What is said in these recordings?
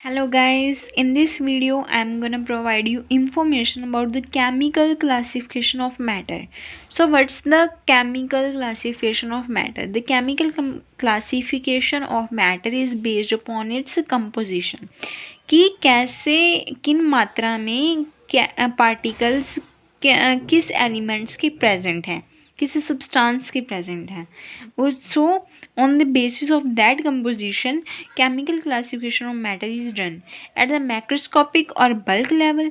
Hello guys, in this video I am gonna provide you information about the chemical classification of matter. So what's the chemical classification of matter? The chemical classification of matter is based upon its composition. कि कैसे किन मात्रा में particles किस elements की present हैं, किसी substance की प्रेजेंट है. So on the basis of that composition chemical classification of matter is done at the macroscopic or bulk level.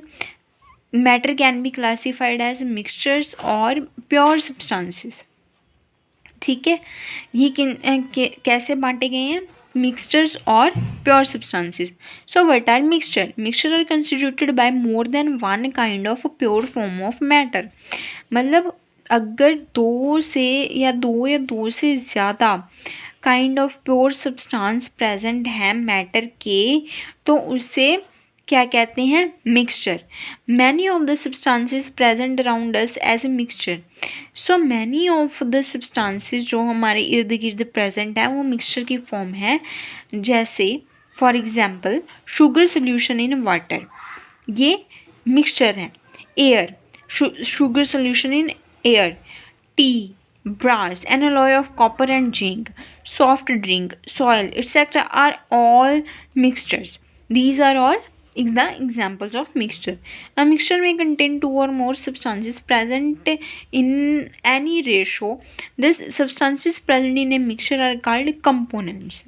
Matter can be classified as mixtures or pure substances. ठीक है, ये कैसे बांटे गए हैं? Mixtures or pure substances. So what are mixture? Mixture are constituted by more than one kind of a pure form of matter. मतलब अगर दो से ज़्यादा kind of pure substance present है मैटर के, तो उसे क्या कहते हैं? Mixture. Many of the substances present around us as a mixture. So many of the substances जो हमारे इर्द गिर्द प्रेजेंट है वो मिक्सचर की फॉर्म है. जैसे for example sugar solution in water, ये मिक्सचर है. Air, sugar solution in air. T, brass, an alloy of copper and zinc, soft drink, soil, etc. are all mixtures. These are all the examples of mixture. A mixture may contain two or more substances present in any ratio. These substances present in a mixture are called components.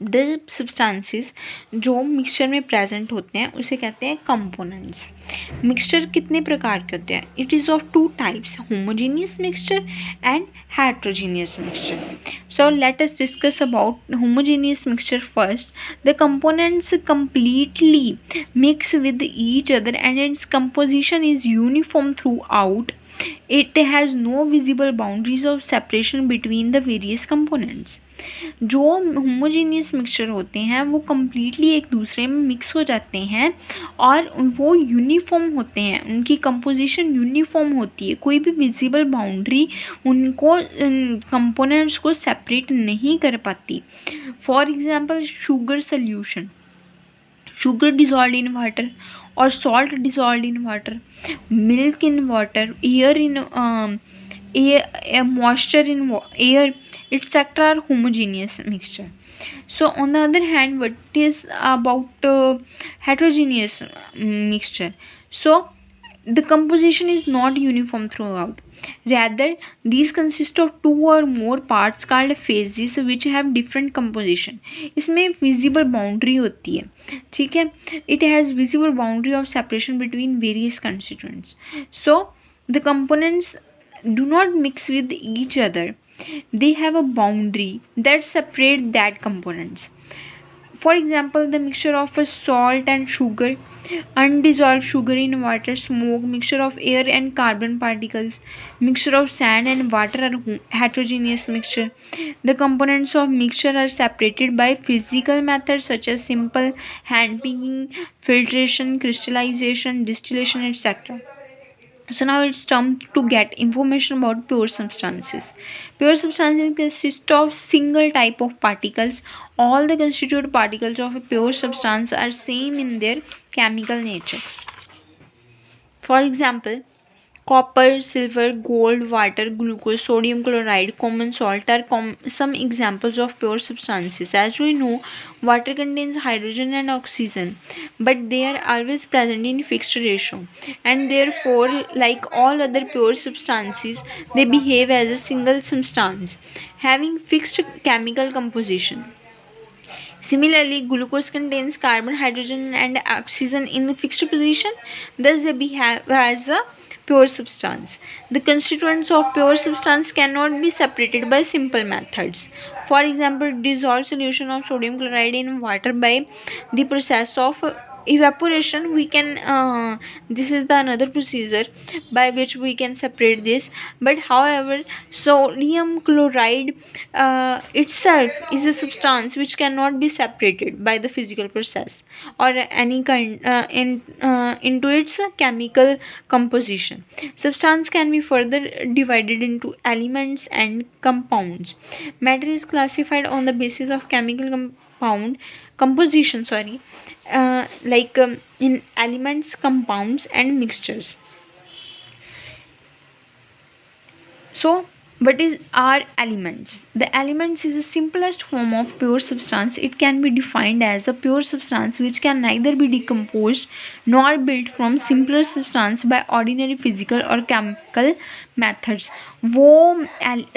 The substances जो mixture में present होते हैं उसे कहते हैं components. Mixture कितने प्रकार के होते हैं? It is of two types, homogeneous mixture and heterogeneous mixture. So let us discuss about homogeneous mixture first. The components completely mix with each other and its composition is uniform through out. It has no visible boundaries of separation between the various components. जो homogeneous mixture होते हैं वो completely एक दूसरे में mix हो जाते हैं और वो यूनिफॉर्म होते हैं, उनकी कंपोजिशन यूनिफॉर्म होती है. कोई भी विजिबल बाउंड्री उनको कंपोनेंट्स को सेपरेट नहीं कर पाती. For example sugar solution, sugar dissolved in water or salt dissolved in water, milk in water, air in moisture in air, etc. are homogeneous mixture. So on the other hand, what is about heterogeneous mixture? So the composition is not uniform throughout. Rather, these consist of two or more parts called phases which have different composition. इसमें visible boundary होती है, ठीक है. It has visible boundary of separation between various constituents. So the components do not mix with each other. They have a boundary that separate that components. For example, the mixture of salt and sugar, undissolved sugar in water, smoke, mixture of air and carbon particles, mixture of sand and water are heterogeneous mixture. The components of mixture are separated by physical methods such as simple hand picking, filtration, crystallization, distillation, etc. So now it's time to get information about pure substances. Pure substances consist of single type of particles. All the constituent particles of a pure substance are same in their chemical nature. For example, copper, silver, gold, water, glucose, sodium chloride, common salt are some examples of pure substances. As we know, water contains hydrogen and oxygen, but they are always present in fixed ratio, and therefore, like all other pure substances, they behave as a single substance having fixed chemical composition. Similarly, glucose contains carbon, hydrogen, and oxygen in a fixed position, thus they behave as a pure substance. The constituents of pure substance cannot be separated by simple methods. For example, dissolved solution of sodium chloride in water by the process of evaporation we can this is the another procedure by which we can separate this. But however, sodium chloride itself is a substance which cannot be separated by the physical process or any kind into its chemical composition. Substance can be further divided into elements and compounds. Matter is classified on the basis of chemical composition, in elements, compounds and mixtures. So, what is are elements? The elements is the simplest form of pure substance. It can be defined as a pure substance which can neither be decomposed nor built from simpler substance by ordinary physical or chemical methods. वो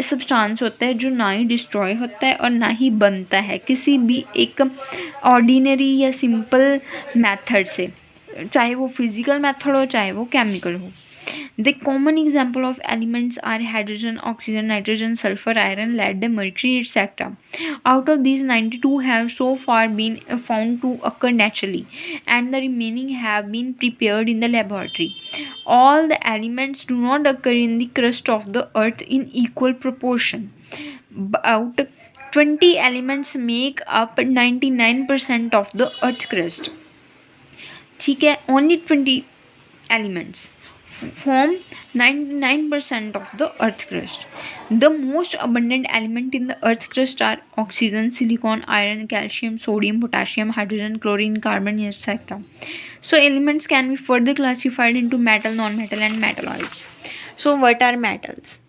substance होता है जो ना ही destroy होता है और ना ही बनता है किसी भी एक ऑर्डिनरी या सिंपल मेथड से, चाहे वो फिजिकल मेथड हो चाहे वो केमिकल हो. The common example of elements are hydrogen, oxygen, nitrogen, sulfur, iron, lead, mercury, etc. Out of these, 92 have so far been found to occur naturally, and the remaining have been prepared in the laboratory. All the elements do not occur in the crust of the earth in equal proportion. About 20 elements make up 99% of the earth crust. ठीक है, only 20 elements form 99% of the earth crust. The most abundant element in the earth crust are oxygen, silicon, iron, calcium, sodium, potassium, hydrogen, chlorine, carbon, etc. So elements can be further classified into metal, non-metal and metalloids. So what are metals?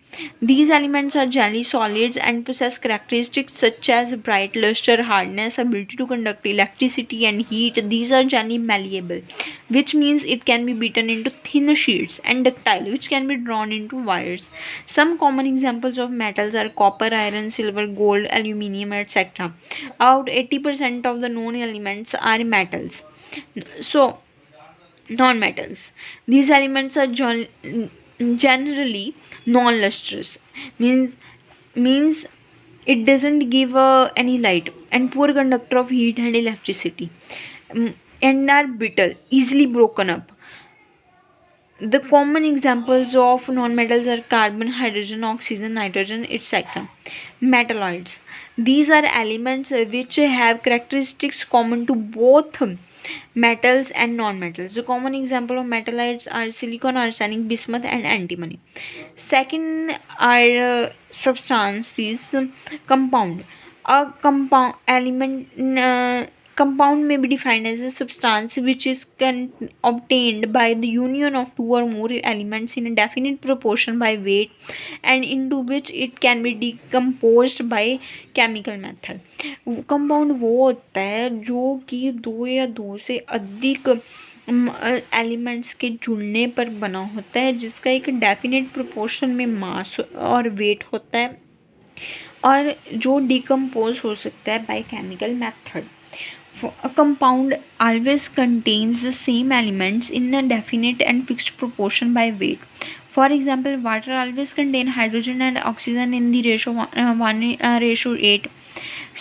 These elements are generally solids and possess characteristics such as bright luster, hardness, ability to conduct electricity and heat. These are generally malleable, which means it can be beaten into thin sheets, and ductile, which can be drawn into wires. Some common examples of metals are copper, iron, silver, gold, aluminium, etc. About 80% of the known elements are metals. So, non-metals. These elements are generally non-lustrous, means it doesn't give any light, and poor conductor of heat and electricity, and are brittle, easily broken up. The common examples of non-metals are carbon, hydrogen, oxygen, nitrogen, etc. Metalloids. These are elements which have characteristics common to both metals and non-metals. The common example of metalloids are silicon, arsenic, bismuth and antimony. Second are substances, compound. A compound element compound may be defined as a substance which is obtained by the union of two or more elements in a definite proportion by weight, and into which it can be decomposed by chemical method. Compound वो होता है जो कि दो या दो से अधिक एलिमेंट्स के जुड़ने पर बना होता है, जिसका एक डेफिनेट प्रोपोर्शन में मास और वेट होता है, और जो डिकम्पोज हो सकता है by chemical method. A compound always contains the same elements in a definite and fixed proportion by weight. For example, water always contains hydrogen and oxygen in the ratio 1:8.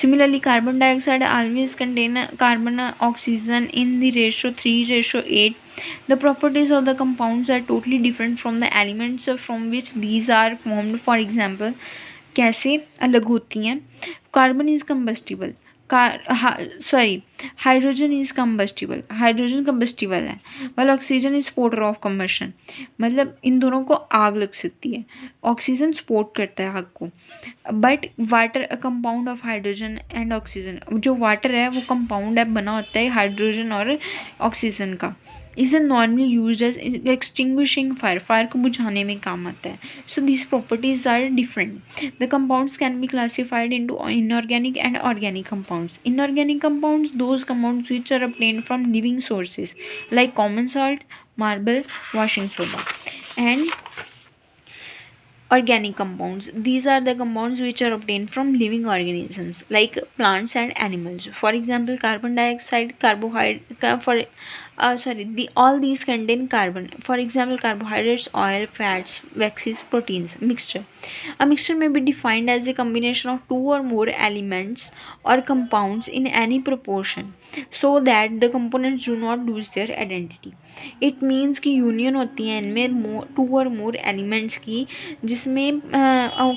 Similarly, carbon dioxide always contains carbon oxygen in the ratio 3:8. The properties of the compounds are totally different from the elements from which these are formed. For example, कैसे अलग होती हैं? Carbon is combustible, hydrogen is combustible, hydrogen combustible है, वाल oxygen is Sportster of combustion, मतलब इन दोनों को आग लग सकती है. ऑक्सीजन स्पोर्ट करता है आग को, but water a compound of hydrogen and oxygen, जो वाटर है वो कंपाउंड है, बना होता है हाइड्रोजन और ऑक्सीजन का. Is normally use as extinguishing fire, fire को बुझाने में काम आता है. So this properties are different. The compounds can be classified into inorganic and organic compounds. Inorganic compounds, those compounds which are obtained from living sources like common salt, marble, washing soda. And organic compounds, these are the compounds which are obtained from living organisms like plants and animals. For example, carbon dioxide, all these contain carbon. For example, carbohydrates, oil, fats, waxes, proteins. Mixture. A mixture may be defined as a combination of two or more elements or compounds in any proportion so that the components do not lose their identity. It means कि union होती है इनमें to और more elements की, जिस जिसमें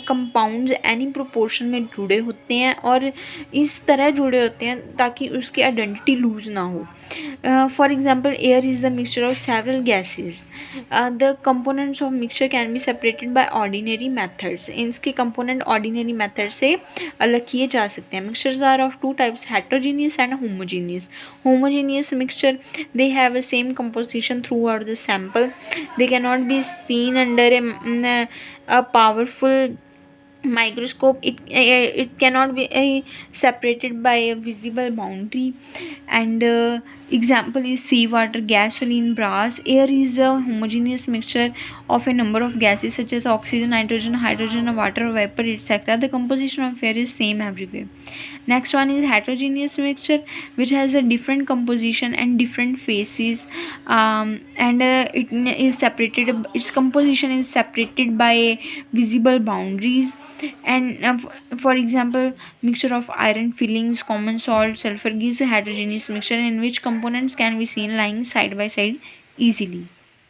compounds any proportion में जुड़े होते हैं और इस तरह जुड़े होते हैं ताकि उसकी आइडेंटिटी लूज ना हो. For example, air is the mixture of several gases. The components of mixture can be separated by ordinary methods. इसके कंपोनेंट ऑर्डिनरी मेथड से अलग किए जा सकते हैं. Mixtures are of two types, heterogeneous and homogeneous. Homogeneous mixture, they have a same composition throughout the sample. They cannot be seen under a powerful microscope. It cannot be separated by a visible boundary. And example is seawater, gasoline, brass. Air is a homogeneous mixture of a number of gases such as oxygen, nitrogen, hydrogen, water vapor, etc. The composition of air is same everywhere. Next one is heterogeneous mixture, which has a different composition and different phases, and it is separated, its composition is separated by visible boundaries. And for example, mixture of iron fillings, common salt, sulfur gives a heterogeneous mixture in which components can be seen lying side by side easily.